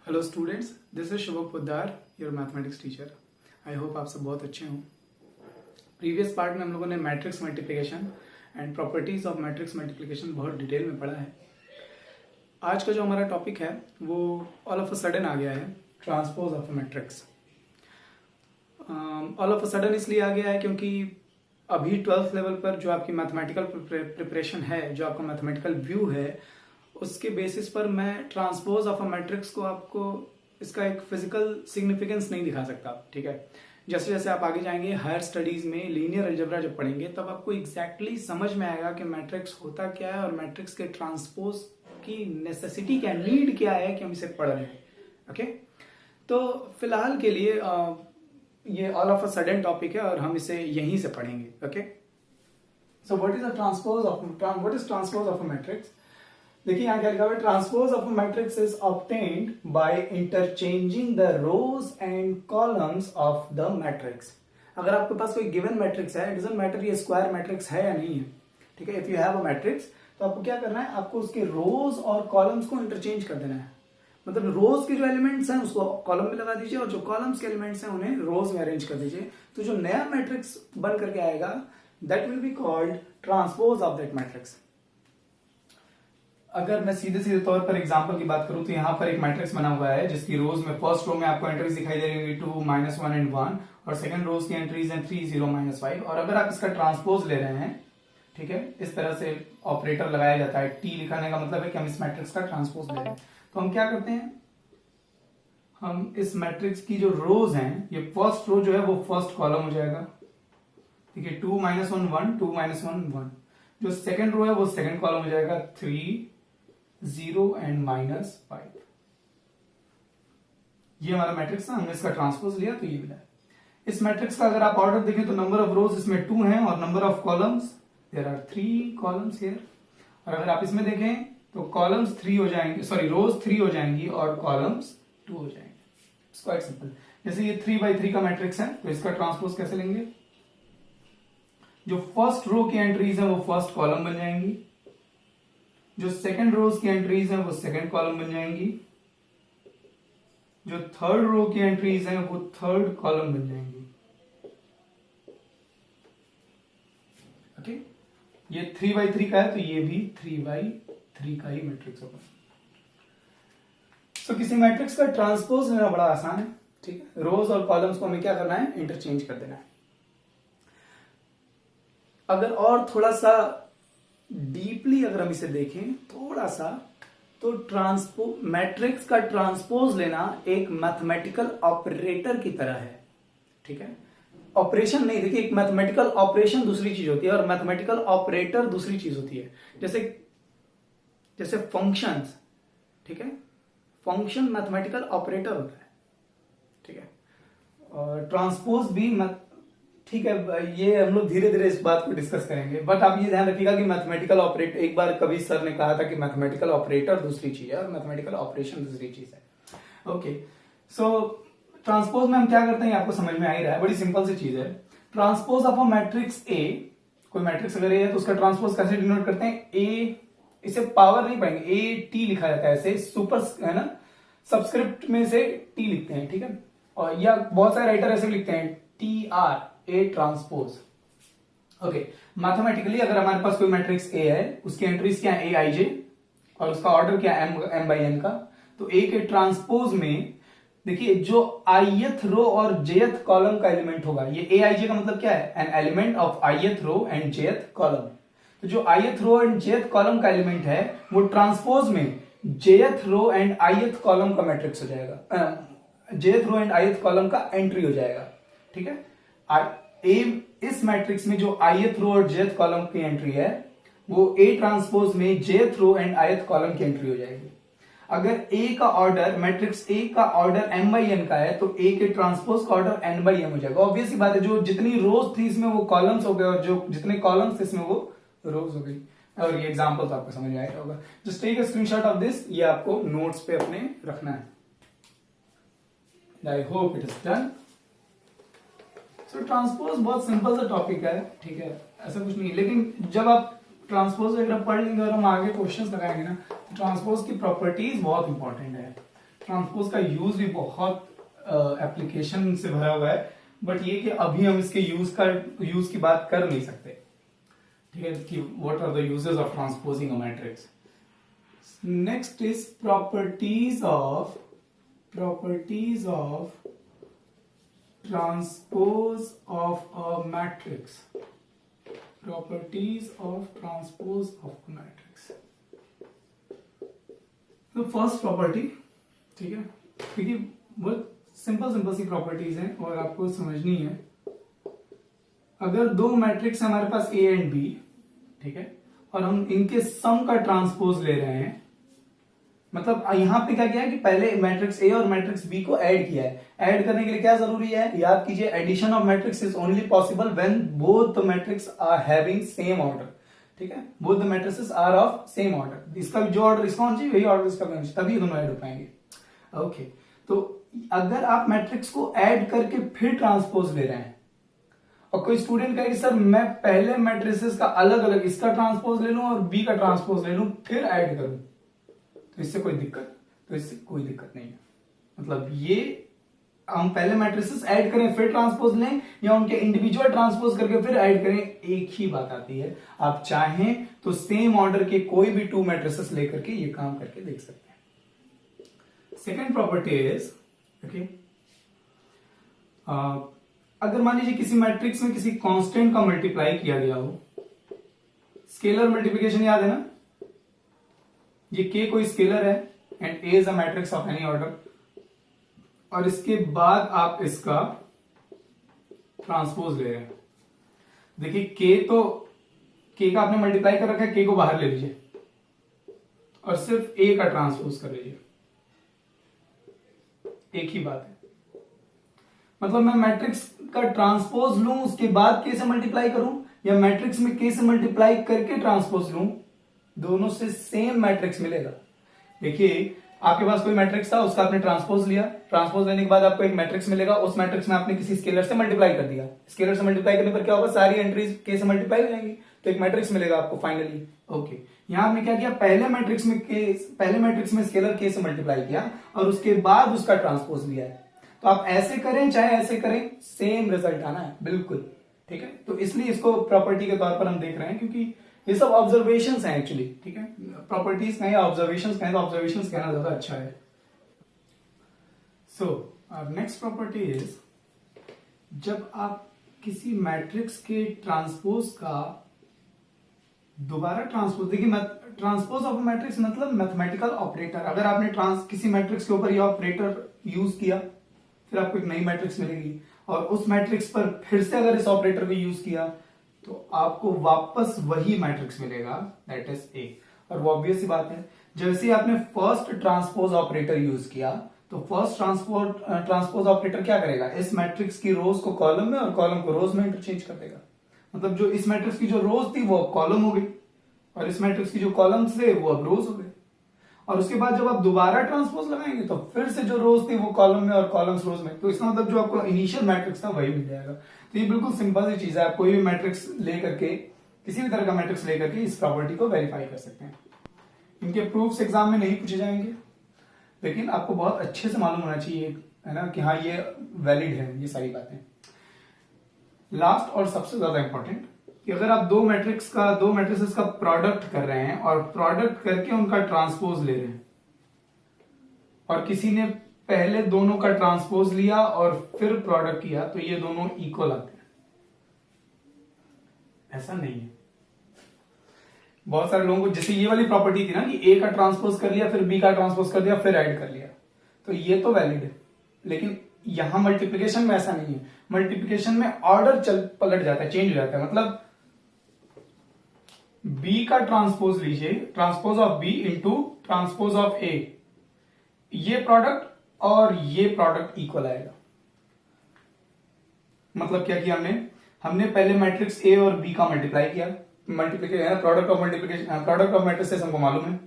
Hello students, this is Shubham Poddar, your mathematics teacher. I hope आप सब बहुत अच्छे हों। प्रीवियस पार्ट में हम लोगों ने matrix multiplication and properties of matrix multiplication बहुत डिटेल में पढ़ा है। आज का जो हमारा टॉपिक है वो ऑल ऑफ अ सडन आ गया है, transpose of a matrix. All of a sudden इसलिए आ गया है क्योंकि अभी 12th लेवल पर जो आपकी मैथमेटिकल प्रिपरेशन है, जो आपका मैथमेटिकल व्यू है, उसके बेसिस पर मैं ट्रांसपोज ऑफ अ मैट्रिक्स को आपको इसका एक फिजिकल सिग्निफिकेंस नहीं दिखा सकता। ठीक है, जैसे जैसे आप आगे जाएंगे हायर स्टडीज में लीनियर अलजेब्रा जब पढ़ेंगे तब आपको एग्जैक्टली समझ में आएगा कि मैट्रिक्स होता क्या है और मैट्रिक्स के ट्रांसपोज की नेसेसिटी क्या, नीड क्या है कि हम इसे पढ़ रहे हैं। ओके, तो फिलहाल के लिए ये all of a sudden topic है और हम इसे यहीं से पढ़ेंगे। Okay, so what is transpose of a matrix. देखिए यहाँ क्या लिखा हुआ है, transpose of a matrix is obtained by interchanging the rows and columns of the matrix. अगर आपके पास कोई गिवन मैट्रिक्स है, इट डजंट मैटर ये स्क्वायर मैट्रिक्स है या नहीं है, ठीक है। If you have a matrix तो आपको क्या करना है, आपको उसके रोज और कॉलम्स को इंटरचेंज कर देना है। मतलब रोज के जो एलिमेंट्स हैं उसको कॉलम में लगा दीजिए और जो कॉलम्स के एलिमेंट्स हैं उन्हें रोज में अरेंज कर दीजिए। तो जो नया मैट्रिक्स बन करके आएगा that will be called transpose of that matrix. अगर मैं सीधे सीधे तौर पर एग्जांपल की बात करूं तो यहाँ पर एक मैट्रिक्स बना हुआ है जिसकी रोज में फर्स्ट रो में आपको एंट्रीज दिखाई दे रही है 2, -1 एंड 1 और सेकंड रोज की एंट्रीज हैं 3, 0, -5। और अगर आप इसका ट्रांसपोज ले रहे हैं, ठीक है, इस तरह से ऑपरेटर लगाया जाता है, टी लिखाने का मतलब है कि हम इस मैट्रिक्स का ट्रांसपोज ले रहे हैं। तो हम क्या करते हैं, हम इस मैट्रिक्स की जो रोज हैं, ये फर्स्ट रो जो है वो फर्स्ट कॉलम हो जाएगा, ठीक है, 2, -1, 1, 2, -1, 1। जो सेकंड रो है वो सेकंड कॉलम हो जाएगा 3, 0 एंड -5। ये हमारा मैट्रिक्स था, हमने इसका ट्रांसपोज लिया तो ये मिला। इस मैट्रिक्स का अगर आप ऑर्डर देखें तो नंबर ऑफ रोज इसमें 2 हैं और number of columns there are 3 columns here. और अगर आप इसमें देखें तो कॉलम्स 3 हो जाएंगे, सॉरी रोज 3 हो जाएंगी और कॉलम्स 2 हो जाएंगे। It's quite simple. जैसे ये 3x3 का मैट्रिक्स है तो इसका ट्रांसपोज कैसे लेंगे, जो फर्स्ट रो की एंट्रीज है वो फर्स्ट कॉलम बन जाएंगी, जो सेकंड रोज की एंट्रीज हैं वो सेकंड कॉलम बन जाएंगी, जो थर्ड रो की एंट्रीज हैं वो थर्ड कॉलम बन जाएंगी। ओके, ये 3x3 का है तो ये भी 3x3 का ही मैट्रिक्स होगा। तो किसी मैट्रिक्स का ट्रांसपोज लेना बड़ा आसान है, ठीक है। रोज और कॉलम्स को हमें क्या करना है, इंटरचेंज कर देना है। अगर और थोड़ा सा डीपली अगर हम इसे देखें थोड़ा सा, तो मैट्रिक्स का ट्रांसपोज लेना एक मैथमेटिकल ऑपरेटर की तरह है, ठीक है। ऑपरेशन नहीं, देखिए एक मैथमेटिकल ऑपरेशन दूसरी चीज होती है और मैथमेटिकल ऑपरेटर दूसरी चीज होती है। जैसे फंक्शंस, ठीक है, फंक्शन मैथमेटिकल ऑपरेटर होता है, ठीक है। और ट्रांसपोज भी ठीक है, ये हम लोग धीरे धीरे इस बात को डिस्कस करेंगे। बट आप ये ध्यान रखिएगा कि मैथमेटिकल ऑपरेटर, एक बार कभी सर ने कहा था कि मैथमेटिकल ऑपरेटर दूसरी चीज है और मैथमेटिकल ऑपरेशन दूसरी चीज है। ओके, सो ट्रांसपोज में हम क्या करते हैं आपको समझ में आ ही रहा है, बड़ी सिंपल सी चीज है। Transpose of a matrix A, कोई मैट्रिक्स अगर ए है तो उसका ट्रांसपोज कैसे डिनोट करते हैं, ए, इसे पावर नहीं पाएंगे, ए टी लिखा जाता है, ऐसे सुपर है ना, सबस्क्रिप्ट में से टी लिखते हैं, ठीक है। और या बहुत सारे राइटर ऐसे लिखते हैं TR, A transpose. Okay, mathematically अगर हमारे पास कोई मैट्रिक्स ए है, उसकी एंट्रीज क्या है AIJ और उसका ऑर्डर क्या है m/n का, तो ए के ट्रांसपोज में देखिए जो ith रो और jth कॉलम का एलिमेंट होगा, ये AIJ का मतलब क्या है, an element of ith row and jth column. तो जो ith row and jth column का एलिमेंट है वो ट्रांसपोज में jth row and ith column का मैट्रिक्स हो जाएगा, jth row and ith column का एंट्री हो जाएगा, ठीक है। इस मैट्रिक्स में जो ith रो और jth कॉलम की एंट्री है वो A ट्रांसपोज में jth row and ith column की एंट्री हो जाएगी। अगर A का ऑर्डर, मैट्रिक्स A का ऑर्डर m/n का है तो A के ट्रांसपोज का ऑर्डर n/m हो जाएगा। ऑब्वियस सी बात है, जो जितनी रोज थी इसमें वो कॉलम्स हो गए और जो जितने कॉलम्स थे इसमें वो रोज हो गई। और ये एग्जांपल तो आपको समझ में आया होगा। Just take a screenshot of this, ये आपको नोट्स पे अपने रखना है। I hope it is done. So transpose बहुत सिंपल सा टॉपिक है, ठीक है, ऐसा कुछ नहीं। लेकिन जब आप ट्रांसपोज वगैरह पढ़ लेंगे और हम आगे क्वेश्चंस लगाएंगे ना, तो ट्रांसपोज की प्रॉपर्टीज बहुत इंपॉर्टेंट है, ट्रांसपोज का यूज भी बहुत एप्लीकेशन से भरा हुआ है, बट ये कि अभी हम इसके यूज की बात कर नहीं सकते, ठीक है, कि what are the uses of transposing a matrix. Next is properties of transpose of a matrix. Properties of transpose of a matrix. तो फर्स्ट प्रॉपर्टी, ठीक है, क्योंकि बहुत सिंपल सी प्रॉपर्टीज हैं और आपको समझनी है। अगर दो मैट्रिक्स हमारे पास ए एंड बी, ठीक है, और हम इनके सम का ट्रांसपोज ले रहे हैं, मतलब यहां पे क्या किया है कि पहले मैट्रिक्स ए और मैट्रिक्स बी को ऐड किया है। ऐड करने के लिए क्या जरूरी है, याद कीजिए, addition of matrix is only possible when both the matrix are having same order, ठीक है, both the matrices are of same order. इसका जो ऑर्डर इसका होना चाहिए वही ऑर्डर इसका होना चाहिए, तभी दोनों ऐड हो पाएंगे। ओके, तो अगर आप मैट्रिक्स को ऐड करके फिर ट्रांसपोज ले रहे हैं और कोई स्टूडेंट कहे कि सर मैं पहले मैट्रिसेस का अलग अलग इसका ट्रांसपोज ले लूं और बी का ट्रांसपोज ले लूं फिर ऐड करूं, तो इससे कोई दिक्कत नहीं है। मतलब ये हम पहले मैट्रिसेस ऐड करें फिर ट्रांसपोज लें या उनके इंडिविजुअल ट्रांसपोज करके फिर ऐड करें, एक ही बात आती है। आप चाहें तो सेम ऑर्डर के कोई भी टू मैट्रिसेस लेकर के ये काम करके देख सकते हैं। सेकेंड प्रॉपर्टी इज, ओके, अगर मान लीजिए किसी मैट्रिक्स में किसी कांस्टेंट का मल्टीप्लाई किया गया हो, स्केलर मल्टीप्लिकेशन याद है ना, ये k कोई स्केलर है and a is a matrix of any order, और इसके बाद आप इसका ट्रांसपोज ले रहे हैं। देखिए k का आपने मल्टीप्लाई कर रखा है, k को बाहर ले लीजिए और सिर्फ a का ट्रांसपोज कर लीजिए, एक ही बात है। मतलब मैं मैट्रिक्स का ट्रांसपोज लूं उसके बाद k से मल्टीप्लाई करूं या मैट्रिक्स में k से मल्टीप्लाई करके ट्रांसपोज लूं, दोनों से सेम मैट्रिक्स मिलेगा। देखिए आपके पास कोई मैट्रिक्स था, उसका आपने ट्रांसपोज लिया, ट्रांसपोज लेने के बाद आपको एक मैट्रिक्स मिलेगा, उस मैट्रिक्स में आपने किसी स्केलर से मल्टीप्लाई कर दिया, स्केलर से मल्टीप्लाई करने पर क्या होगा, सारी एंट्रीज k से मल्टीप्लाई हो जाएंगी, तो एक मैट्रिक्स मिलेगा आपको फाइनली। ओके, यहां आपने क्या किया, पहले मैट्रिक्स में स्केलर k से मल्टीप्लाई किया और उसके बाद उसका ट्रांसपोज लिया है। तो आप ऐसे करें चाहे ऐसे करें, सेम रिजल्ट आना है बिल्कुल, ठीक है। तो इसलिए इसको प्रॉपर्टी के तौर पर हम देख रहे हैं, क्योंकि ये सब ऑब्जर्वेशंस हैं एक्चुअली, ठीक है। प्रॉपर्टीज कहें ऑब्जर्वेशंस कहें तो ऑब्जर्वेशंस कहना ज्यादा अच्छा है। सो नेक्स्ट प्रॉपर्टी इज, जब आप किसी मैट्रिक्स के ट्रांसपोज का दोबारा ट्रांसपोज, देखिए ट्रांसपोज ऑफ मैट्रिक्स मतलब मैथमेटिकल ऑपरेटर। अगर आपने किसी मैट्रिक्स के ऊपर ये ऑपरेटर यूज किया, फिर आपको एक नई मैट्रिक्स मिलेगी और उस मैट्रिक्स पर फिर से अगर इस ऑपरेटर को यूज किया तो आपको वापस वही मैट्रिक्स मिलेगा, दैट इज ए। और वो ऑब्वियस सी बात है, जैसे आपने फर्स्ट ट्रांसपोज ऑपरेटर यूज किया तो फर्स्ट ट्रांसपोज ऑपरेटर क्या करेगा, इस मैट्रिक्स की रोज को कॉलम में और कॉलम को रोज में इंटरचेंज कर देगा। मतलब जो इस मैट्रिक्स की जो रोज थी वो अब कॉलम हो गई और इस मैट्रिक्स की जो कॉलम्स थे वो अब रोज हो गए। और उसके बाद जब आप दोबारा ट्रांसपोज लगाएंगे तो फिर से जो रोज थी वो कॉलम में और कॉलम्स रोज में, तो इसका मतलब जो आपको इनिशियल मैट्रिक्स था वही मिल जाएगा। तो ये बिल्कुल सिंपल सी चीज है, आप कोई भी मैट्रिक्स लेकर के, किसी भी तरह का मैट्रिक्स लेकर के इस प्रॉपर्टी को वेरीफाई कर सकते हैं। इनके प्रूफ्स एग्जाम में नहीं पूछे जाएंगे, लेकिन आपको बहुत अच्छे से मालूम होना चाहिए, है ना, कि हाँ ये वैलिड है ये सारी बातें। लास्ट और सबसे ज्यादा इंपॉर्टेंट, कि अगर आप दो मैट्रिसेस का प्रोडक्ट कर रहे हैं और प्रोडक्ट करके उनका ट्रांसपोज ले रहे हैं और किसी ने पहले दोनों का ट्रांसपोज लिया और फिर प्रोडक्ट किया, तो ये दोनों इक्वल आते हैं। ऐसा नहीं है। बहुत सारे लोगों को, जैसे ये वाली प्रॉपर्टी थी ना कि ए का ट्रांसपोज कर लिया फिर बी का ट्रांसपोज कर दिया फिर ऐड कर लिया, तो ये तो वैलिड है। लेकिन यहां मल्टीप्लिकेशन में ऐसा नहीं है। मल्टीप्लिकेशन में ऑर्डर पलट जाता है, चेंज हो जाता है। मतलब बी का ट्रांसपोज लीजिए, transpose of B into transpose of A, ये प्रोडक्ट और ये प्रोडक्ट इक्वल आएगा। मतलब क्या किया हमने पहले मैट्रिक्स ए और बी का मल्टीप्लाई किया, मल्टीप्लिकेशन प्रोडक्ट ऑफ मैट्रिसेस हमको मालूम है,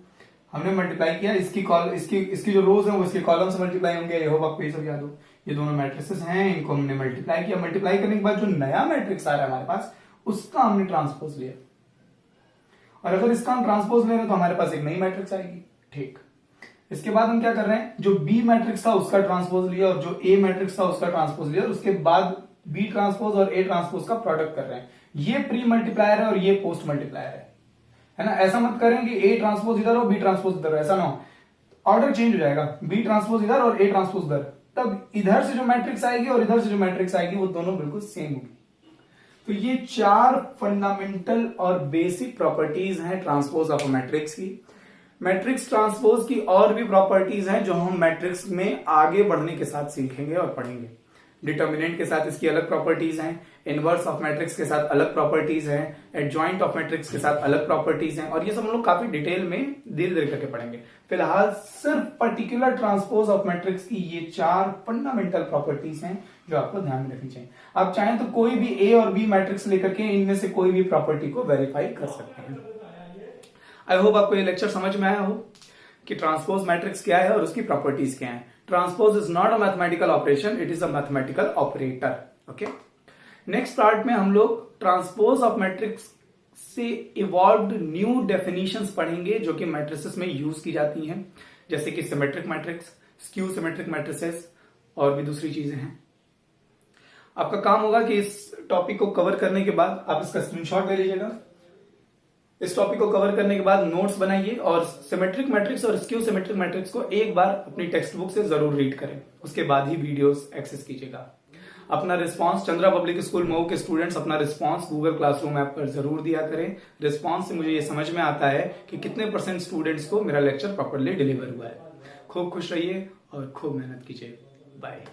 हमने मल्टीप्लाई किया, इसकी जो रोज है वो इसके कॉलम से मल्टीप्लाई होंगे। आई होप आपको ये सब याद हो। ये दोनों मैट्रिसेस हैं, इनको हमने मल्टीप्लाई किया, मल्टीप्लाई करने के बाद जो नया मैट्रिक्स आ रहा है हमारे पास उसका हमने ट्रांसपोज लिया, और अगर इसका हम ट्रांसपोज ले रहे हैं तो हमारे पास एक नई मैट्रिक्स आएगी। ठीक, इसके बाद हम क्या कर रहे हैं, जो बी मैट्रिक्स था उसका ट्रांसपोज लिया और जो ए मैट्रिक्स था उसका ट्रांसपोज लिया और उसके बाद बी ट्रांसपोज और ए ट्रांसपोज का प्रोडक्ट कर रहे हैं। ये प्री मल्टीप्लायर है और ये पोस्ट मल्टीप्लायर है ना। ऐसा मत करें कि ए ट्रांसपोज इधर हो बी ट्रांसपोज इधर हो, ऐसा ना हो, ऑर्डर चेंज हो जाएगा, बी ट्रांसपोज इधर और ए ट्रांसपोज इधर, तब इधर से जो मैट्रिक्स आएगी और इधर से जो मैट्रिक्स आएगी वो दोनों बिल्कुल सेम होगी। तो ये 4 फंडामेंटल और बेसिक प्रॉपर्टीज हैं ट्रांसपोज ऑफ मैट्रिक्स की। मैट्रिक्स ट्रांसपोज की और भी प्रॉपर्टीज हैं जो हम मैट्रिक्स में आगे बढ़ने के साथ सीखेंगे और पढ़ेंगे। डिटर्मिनेंट के साथ इसकी अलग प्रॉपर्टीज हैं, इनवर्स ऑफ मैट्रिक्स के साथ अलग प्रॉपर्टीज हैं, एडजॉइंट ऑफ मैट्रिक्स के साथ अलग प्रॉपर्टीज हैं, और ये सब हम लोग काफी डिटेल में धीरे धीरे करके पढ़ेंगे। फिलहाल सिर्फ पर्टिकुलर ट्रांसपोज ऑफ मैट्रिक्स की ये 4 फंडामेंटल प्रॉपर्टीज हैं जो आपको ध्यान में रखनी चाहिए। आप चाहें तो कोई भी ए और बी मैट्रिक्स लेकर के इनमें से कोई भी प्रॉपर्टी को वेरीफाई कर सकते हैं। आई होप आपको ये लेक्चर समझ में आया हो कि ट्रांसपोज मैट्रिक्स क्या है और उसकी प्रॉपर्टीज क्या है। Transpose is not a mathematical operation, it is a mathematical operator. Okay, next part में हम लोग ट्रांसपोज ऑफ मैट्रिक्स से इवॉल्व्ड न्यू डेफिनेशंस पढ़ेंगे जो कि मैट्रिसेस में यूज की जाती हैं, जैसे कि symmetric matrix, skew symmetric matrices और भी दूसरी चीजें हैं। आपका काम होगा कि इस टॉपिक को कवर करने के बाद आप इसका स्क्रीनशॉट ले लीजिएगा। इस टॉपिक को कवर करने के बाद नोट्स बनाइए और सिमेट्रिक मैट्रिक्स और स्क्यू सिमेट्रिक मैट्रिक्स को एक बार अपनी टेक्स्ट बुक से जरूर रीड करें, उसके बाद ही वीडियोस एक्सेस कीजिएगा। अपना response, Chandra public school Mau के स्टूडेंट्स अपना रिस्पांस गूगल क्लासरूम ऐप पर जरूर दिया करें। रिस्पांस से मुझे ये समझ में आता है कि कितने % स्टूडेंट्स को मेरा लेक्चर प्रॉपरली डिलीवर हुआ है। खूब खुश रहिए और खूब मेहनत कीजिए। बाय।